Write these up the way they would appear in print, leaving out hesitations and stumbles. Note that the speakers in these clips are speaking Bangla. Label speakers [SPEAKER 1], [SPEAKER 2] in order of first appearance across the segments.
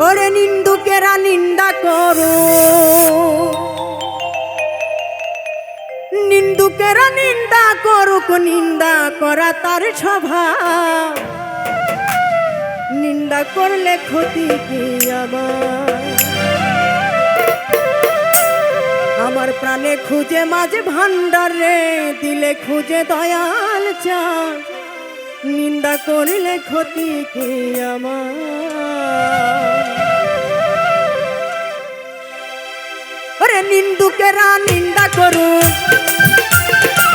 [SPEAKER 1] ওরে নিন্দুকেরা নিন্দা করো, নিন্দুকেরা নিন্দা করুক, নিন্দা করা তার স্বভাব। নিন্দা করলে ক্ষতি কি আমার প্রাণে খুঁজে মাঝে ভান্ডারে দিলে খুঁজে দয়াল চান। নিন্দা করলে ক্ষতি কি ওরে নিন্দুকেরা নিন্দা করুক,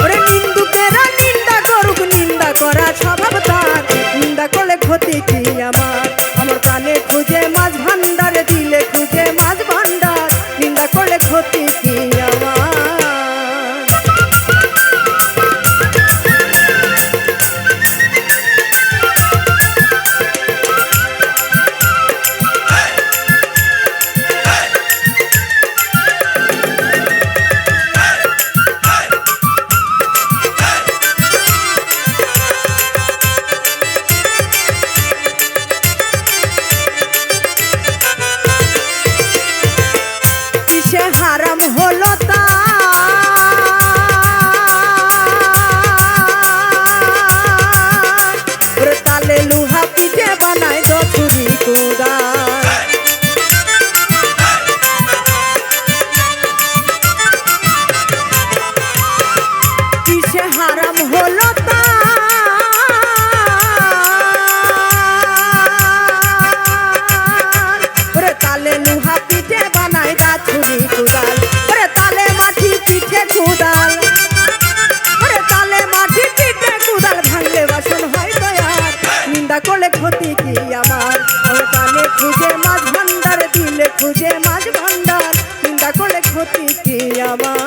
[SPEAKER 1] ওরে নিন্দুকেরা নিন্দা করুক, নিন্দা করা স্বভাব তার। নিন্দা করলে ক্ষতি কি আমার প্রাণে খুঁজে মাঝ ভান্ডারে দিলে খুঁজে মাঝ ভান্ডার। নিন্দা করলে ক্ষতি কি হারাম হলো তার তালে লুহা পিঠে বানায় দছুরি কুদাল। কিসে হারাম হলো তার তালে লুহা পিঠে বানায় দাছুরি কুদাল। ওরে তালে মাটি পিঠে কুদাল, ওরে তালে মাটি পিঠে কুদাল ভাঙলে বাসন হয় দয়ার। নিন্দা করলে ক্ষতি কি আমার প্রাণে খুঁজে মাঝ ভান্ডার দিলে খুঁজে মাঝ ভান্ডার। নিন্দা করলে ক্ষতি কি আমার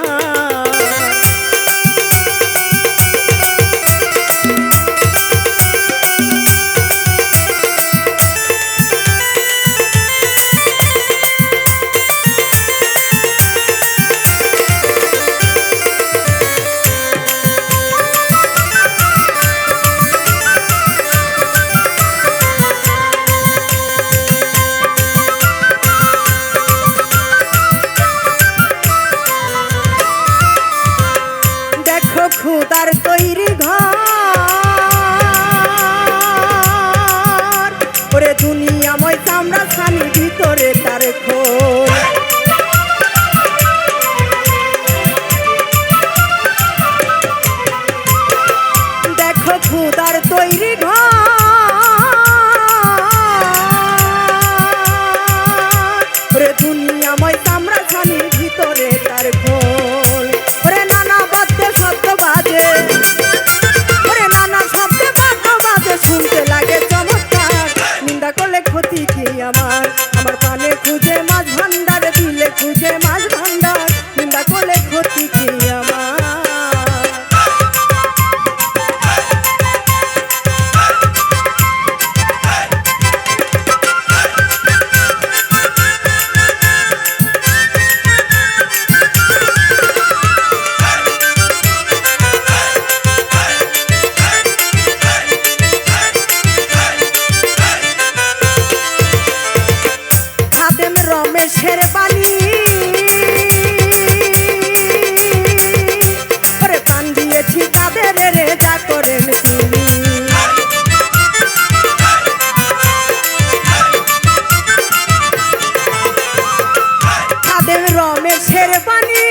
[SPEAKER 1] খুদার তৈরি ঘর, ওরে দুনিয়াময় চামড়া ছানি ভিতরে তার খোল। দেখো খুদার তৈরি ঘর, ওরে দুনিয়াময় চামড়া ছানি ভিতরে তার খোল। ওরে নানা বাদ্যে শব্দ বাজে, ওরে নানা শব্দে বাদ্য বাজে শুনতে লাগে চমৎকার। নিন্দা করলে ক্ষতি কি আমার প্রাণে খুঁজে মাঝ ভান্ডার দিলে খুঁজে মাঝ ভান্ডার। নিন্দা করলে ক্ষতি কি আমার রমেশের বাণী, ওরে প্রাণ দিয়েছি তাদের রে যা করেন তিনি। তাদের রমেশের বাণী,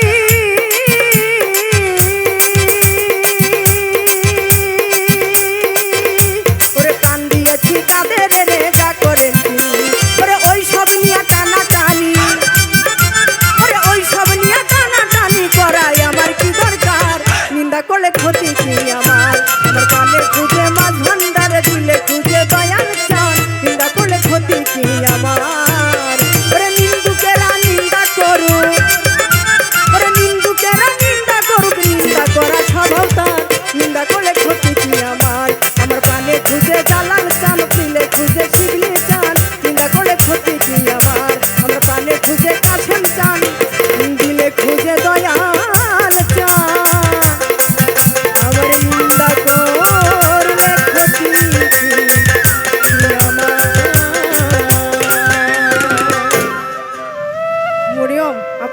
[SPEAKER 1] ওরে প্রাণ দিয়েছি তাদের রে যা করেন তিনি। ওরে ওই সব নিয়ে টানা টানি, ওরে ওই সব মরিয়ম আপু